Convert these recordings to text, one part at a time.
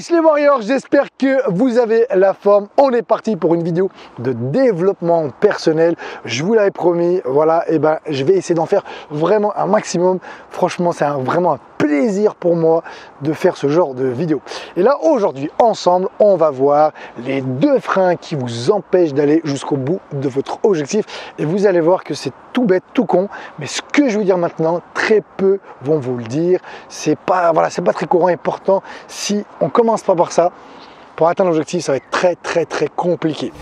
Peace les warriors, j'espère que vous avez la forme. On est parti pour une vidéo de développement personnel. Je vous l'avais promis, voilà, et ben je vais essayer d'en faire vraiment un maximum. Franchement, c'est vraiment un plaisir pour moi de faire ce genre de vidéo. Et là, aujourd'hui, ensemble, on va voir les 2 freins qui vous empêchent d'aller jusqu'au bout de votre objectif. Et vous allez voir que c'est tout bête, tout con, mais ce que je vais vous dire maintenant, très peu vont vous le dire. C'est pas très courant et pourtant, si on commence pas par ça, pour atteindre l'objectif, ça va être très compliqué.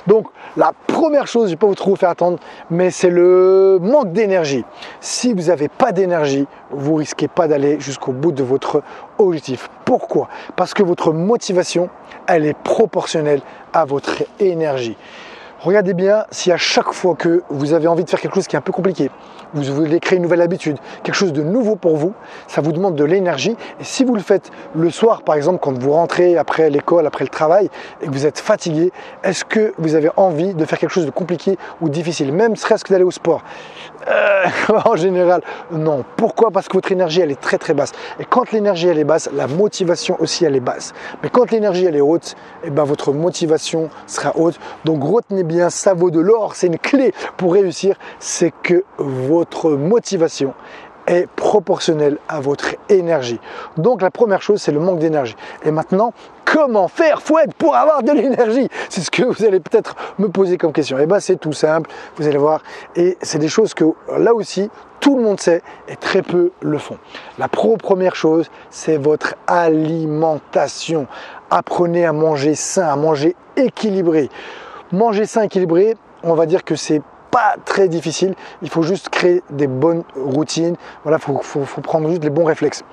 Donc, la première chose, je ne vais pas vous trop faire attendre, mais c'est le manque d'énergie. Si vous n'avez pas d'énergie, vous ne risquez pas d'aller jusqu'au bout de votre objectif. Pourquoi? Parce que votre motivation, elle est proportionnelle à votre énergie. Regardez bien, si à chaque fois que vous avez envie de faire quelque chose qui est un peu compliqué, vous voulez créer une nouvelle habitude, quelque chose de nouveau pour vous, ça vous demande de l'énergie. Et si vous le faites le soir, par exemple, quand vous rentrez après l'école, après le travail, et que vous êtes fatigué, est-ce que vous avez envie de faire quelque chose de compliqué ou difficile, même serait-ce que d'aller au sport? En général, non. Pourquoi? Parce que votre énergie, elle est très basse. Et quand l'énergie, elle est basse, la motivation aussi, elle est basse. Mais quand l'énergie, elle est haute, et ben, votre motivation sera haute. Donc, retenez bien, ça vaut de l'or. C'est une clé pour réussir. C'est que votre motivation est proportionnelle à votre énergie. Donc, la première chose, c'est le manque d'énergie. Et maintenant, comment faire, Fouad, pour avoir de l'énergie? C'est ce que vous allez peut-être me poser comme question. Et bien, c'est tout simple, vous allez voir. Et c'est des choses que, là aussi, tout le monde sait et très peu le font. La première chose, c'est votre alimentation. Apprenez à manger sain, à manger équilibré. Manger sain, équilibré, on va dire que c'est pas très difficile, il faut juste créer des bonnes routines, voilà, faut prendre juste les bons réflexes.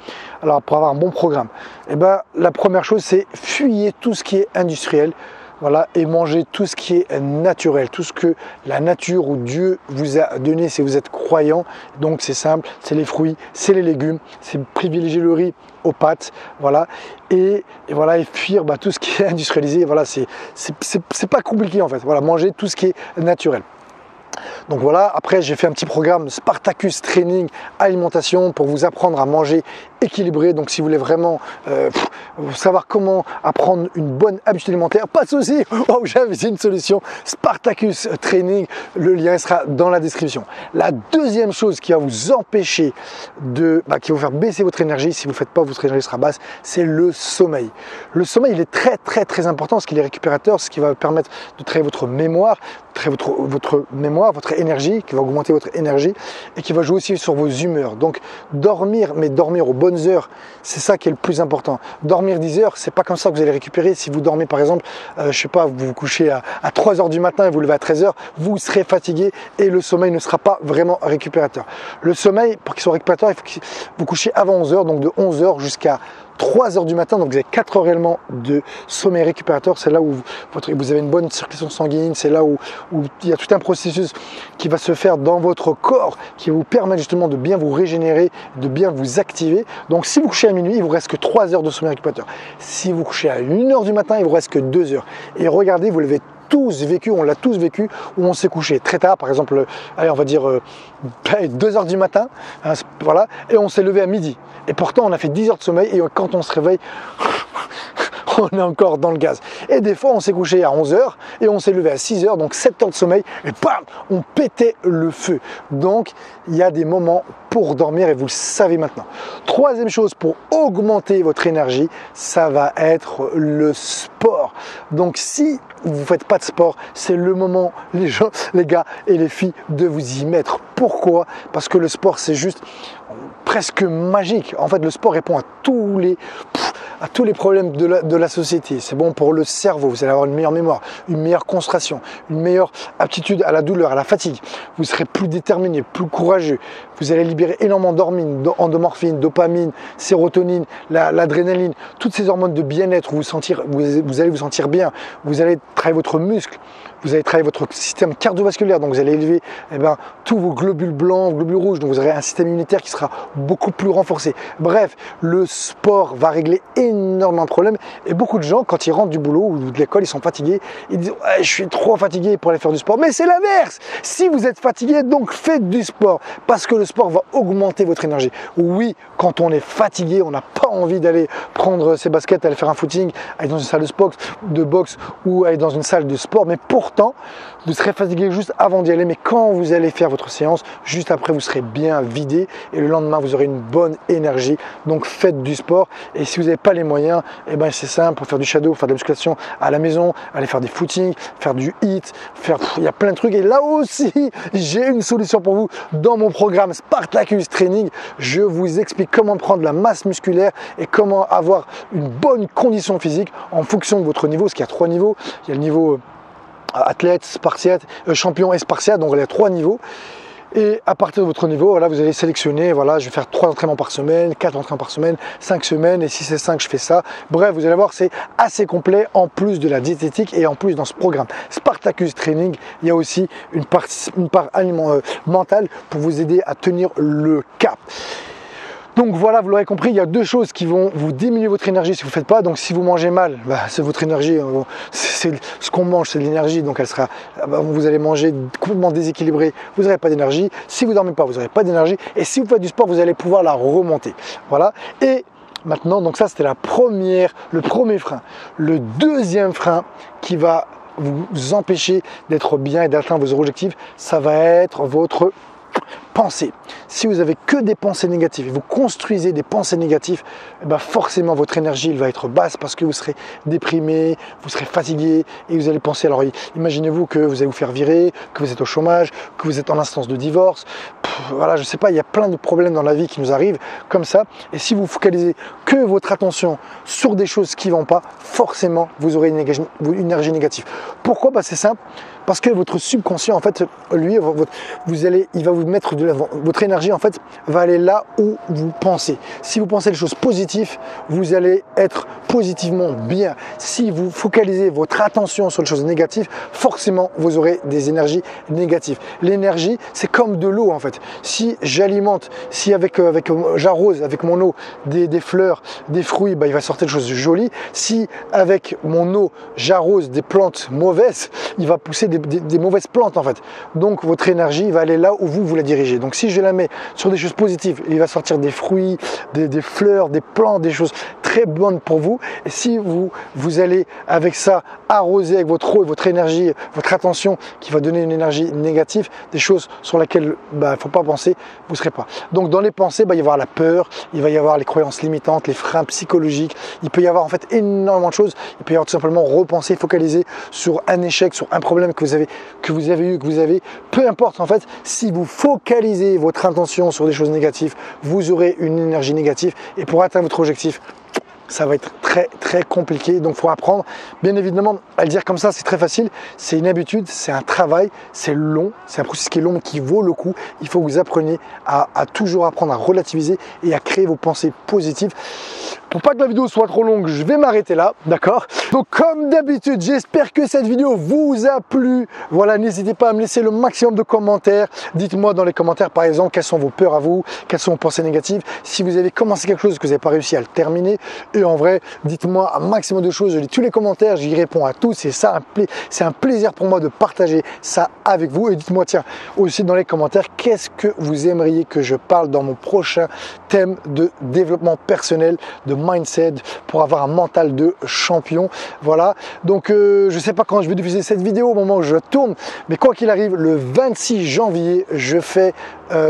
Alors pour avoir un bon programme, et ben, la première chose c'est fuyer tout ce qui est industriel, voilà, et manger tout ce qui est naturel, tout ce que la nature ou Dieu vous a donné si vous êtes croyant. Donc c'est simple, c'est les fruits, c'est les légumes, c'est privilégier le riz aux pâtes, voilà, et voilà, et fuir tout ce qui est industrialisé, voilà, c'est pas compliqué en fait, voilà, manger tout ce qui est naturel. Donc voilà, après j'ai fait un petit programme Spartacus Training Alimentation pour vous apprendre à manger équilibré. Donc si vous voulez vraiment savoir comment apprendre une bonne habitude alimentaire, pas de souci, j'avais une solution, Spartacus Training, le lien sera dans la description. La deuxième chose qui va vous empêcher qui va vous faire baisser votre énergie, si vous ne faites pas, votre énergie sera basse, c'est le sommeil. Le sommeil, il est très important parce qu'il est récupérateur, ce qui va permettre de travailler votre mémoire, votre énergie, qui va augmenter votre énergie et qui va jouer aussi sur vos humeurs. Donc dormir, mais dormir aux bonnes heures, c'est ça qui est le plus important. Dormir 10 heures, c'est pas comme ça que vous allez récupérer. Si vous dormez par exemple, je sais pas, vous vous couchez à 3 heures du matin et vous levez à 13 heures, vous serez fatigué et le sommeil ne sera pas vraiment récupérateur. Le sommeil, pour qu'il soit récupérateur, il faut que vous couchiez avant 11 heures, donc de 11 heures jusqu'à 3 heures du matin, donc vous avez 4 heures réellement de sommeil récupérateur. C'est là où vous avez une bonne circulation sanguine, c'est là où il y a tout un processus qui va se faire dans votre corps qui va vous permettre justement de bien vous régénérer, de bien vous activer. Donc si vous couchez à minuit, il vous reste que 3 heures de sommeil récupérateur. Si vous couchez à 1 heure du matin, il vous reste que 2 heures. Et regardez, vous l'avez tous vécu, on l'a tous vécu, où on s'est couché très tard, par exemple, allez, on va dire 2 heures du matin, hein, voilà, et on s'est levé à midi. Et pourtant, on a fait 10 heures de sommeil, et quand on se réveille, on est encore dans le gaz. Et des fois, on s'est couché à 11 heures, et on s'est levé à 6 heures, donc 7 heures de sommeil, et bam, on pétait le feu. Donc, il y a des moments pour dormir, et vous le savez maintenant. Troisième chose, pour augmenter votre énergie, ça va être le sport. Donc, si vous ne faites pas de sport, c'est le moment, les gars et les filles, de vous y mettre. Pourquoi? Parce que le sport, c'est juste presque magique. En fait, le sport répond à tous les problèmes de la société. C'est bon pour le cerveau, vous allez avoir une meilleure mémoire, une meilleure concentration, une meilleure aptitude à la douleur, à la fatigue. Vous serez plus déterminé, plus courageux. Vous allez libérer énormément d'endorphine, dopamine, sérotonine, l'adrénaline, toutes ces hormones de bien-être, vous allez vous sentir bien, vous allez travailler votre muscle, vous allez travailler votre système cardiovasculaire, donc vous allez élever tous vos globules blancs, vos globules rouges, donc vous aurez un système immunitaire qui sera beaucoup plus renforcé. Bref, le sport va régler énormément de problèmes. Et beaucoup de gens, quand ils rentrent du boulot ou de l'école, ils sont fatigués, ils disent ouais, je suis trop fatigué pour aller faire du sport. Mais c'est l'inverse. Si vous êtes fatigué, donc faites du sport parce que le sport va augmenter votre énergie. Oui, quand on est fatigué, on n'a pas envie d'aller prendre ses baskets, aller faire un footing, aller dans une salle de boxe ou aller dans une salle de sport. Mais pourtant, vous serez fatigué juste avant d'y aller. Mais quand vous allez faire votre séance, juste après, vous serez bien vidé et le lendemain, vous aurez une bonne énergie. Donc faites du sport. Et si vous n'avez pas les moyens, eh ben, c'est simple, pour faire du shadow, faire de la musculation à la maison, aller faire des footings, faire du HIIT, il y a plein de trucs. Et là aussi, j'ai une solution pour vous. Dans mon programme Spartacus Training, je vous explique comment prendre la masse musculaire et comment avoir une bonne condition physique en fonction de votre niveau, parce qu'il y a 3 niveaux. Il y a le niveau athlète, spartiate, champion et spartiate, donc il y a 3 niveaux. Et à partir de votre niveau, voilà, vous allez sélectionner, voilà, je vais faire 3 entraînements par semaine, 4 entraînements par semaine, 5 semaines, et si c'est 5, je fais ça. Bref, vous allez voir, c'est assez complet, en plus de la diététique et en plus dans ce programme Spartacus Training, il y a aussi une part mentale pour vous aider à tenir le cap. Donc voilà, vous l'aurez compris, il y a 2 choses qui vont vous diminuer votre énergie si vous ne faites pas. Donc si vous mangez mal, c'est votre énergie, c'est ce qu'on mange, c'est de l'énergie, donc elle sera, vous allez manger complètement déséquilibré, vous n'aurez pas d'énergie. Si vous ne dormez pas, vous n'aurez pas d'énergie. Et si vous faites du sport, vous allez pouvoir la remonter. Voilà. Et maintenant, donc ça c'était le premier frein. Le deuxième frein qui va vous empêcher d'être bien et d'atteindre vos objectifs, ça va être votre pensée. Si vous avez que des pensées négatives et vous construisez des pensées négatives, eh ben forcément votre énergie va être basse parce que vous serez déprimé, vous serez fatigué et vous allez penser. Alors imaginez-vous que vous allez vous faire virer, que vous êtes au chômage, que vous êtes en instance de divorce. Voilà, je sais pas, il y a plein de problèmes dans la vie qui nous arrivent comme ça. Et si vous focalisez que votre attention sur des choses qui ne vont pas, forcément vous aurez une énergie négative. Pourquoi? C'est simple. Parce que votre subconscient, en fait, lui, il va vous mettre de l'avant. Votre énergie, en fait, va aller là où vous pensez. Si vous pensez les choses positives, vous allez être positivement bien. Si vous focalisez votre attention sur les choses négatives, forcément, vous aurez des énergies négatives. L'énergie, c'est comme de l'eau, en fait. Si j'alimente, si j'arrose avec mon eau des fleurs, des fruits, il va sortir des choses jolies. Si avec mon eau, j'arrose des plantes mauvaises, il va pousser des mauvaises plantes en fait. Donc votre énergie va aller là où vous la dirigez. Donc si je la mets sur des choses positives, il va sortir des fruits, des fleurs, des plantes, des choses très bonnes pour vous. Et si vous allez avec ça arroser avec votre eau et votre énergie, votre attention qui va donner une énergie négative, des choses sur lesquelles il ne faut pas penser, vous ne serez pas. Donc dans les pensées, il va y avoir la peur, il va y avoir les croyances limitantes, les freins psychologiques, il peut y avoir en fait énormément de choses. Il peut y avoir tout simplement repenser, focaliser sur un échec, sur un problème que vous avez, peu importe en fait, si vous focalisez votre intention sur des choses négatives, vous aurez une énergie négative et pour atteindre votre objectif, ça va être très très compliqué. Donc il faut apprendre, bien évidemment, à le dire comme ça, c'est très facile, c'est une habitude, c'est un travail, c'est long, c'est un processus qui est long mais qui vaut le coup. Il faut que vous appreniez à toujours apprendre à relativiser et à créer vos pensées positives. Pour pas que la vidéo soit trop longue, je vais m'arrêter là, d'accord? Donc comme d'habitude, j'espère que cette vidéo vous a plu. Voilà, n'hésitez pas à me laisser le maximum de commentaires. Dites-moi dans les commentaires par exemple quelles sont vos peurs à vous, quelles sont vos pensées négatives. Si vous avez commencé quelque chose que vous n'avez pas réussi à le terminer. Et en vrai, dites-moi un maximum de choses. Je lis tous les commentaires, j'y réponds à tous. Et ça, c'est un plaisir pour moi de partager ça avec vous. Et dites-moi, tiens, aussi dans les commentaires, qu'est-ce que vous aimeriez que je parle dans mon prochain thème de développement personnel, de mindset, pour avoir un mental de champion. Voilà, donc je ne sais pas quand je vais diffuser cette vidéo au moment où je tourne, mais quoi qu'il arrive, le 26 janvier, je fais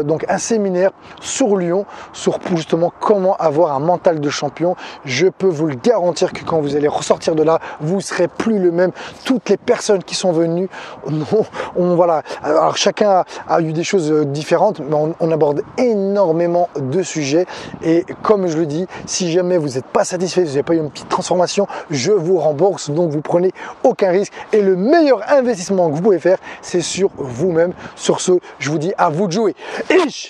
donc un séminaire sur Lyon, sur justement comment avoir un mental de champion. Je peux vous le garantir que quand vous allez ressortir de là, vous ne serez plus le même. Toutes les personnes qui sont venues, voilà, alors chacun a eu des choses différentes, mais on aborde énormément de sujets. Et comme je le dis, si jamais vous n'êtes pas satisfait, vous n'avez pas eu une petite transformation, je vous rembourse, donc vous prenez aucun risque. Et le meilleur investissement que vous pouvez faire, c'est sur vous-même. Sur ce, je vous dis à vous de jouer.